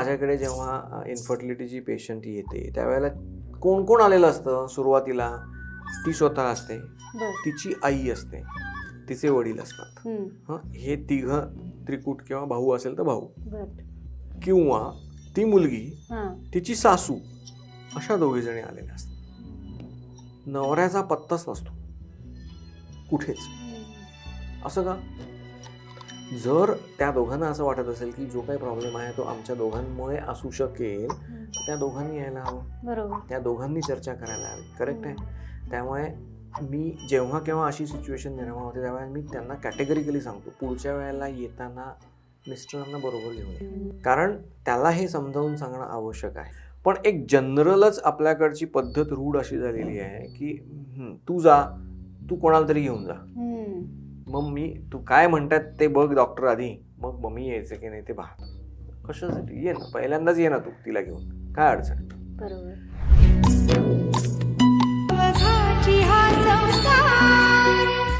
माझ्याकडे जेव्हा इन्फर्टिलिटीची पेशंट येते त्यावेळेला कोण कोण आलेलं असतं सुरुवातीला? ती स्वतः असते, तिची आई असते, तिचे वडील असतात. हे तिघं त्रिकूट किंवा भाऊ असेल तर भाऊ, किंवा ती मुलगी, तिची सासू, अशा दोघी जणी आलेल्या असतात. नवऱ्याचा पत्ताच नसतो कुठेच. असं का? जर त्या दोघांना असं वाटत असेल की जो काही प्रॉब्लेम आहे तो आमच्या दोघांमुळे असू शकेल, त्या दोघांनी यायला हवं, बरोबर, त्या दोघांनी चर्चा करायला हवी. करेक्ट आहे. त्यामुळे मी जेव्हा केव्हा अशी सिच्युएशन निर्माण होते त्यावेळेला मी त्यांना कॅटेगरिकली सांगतो, पुढच्या वेळेला येताना मिस्टरांना बरोबर घेऊन ये, कारण त्याला हे समजावून सांगणं आवश्यक आहे. पण एक जनरलच आपल्याकडची पद्धत रूढ अशी झालेली आहे की तू जा, तू कोणाला तरी घेऊन जा, मग तू काय म्हणतात ते बघ डॉक्टर आधी, मग मी यायचं की नाही ते पाहतो. कशासाठी? ये ना, पहिल्यांदाच ये ना तू तिला घेऊन, काय अडचण? बरोबर.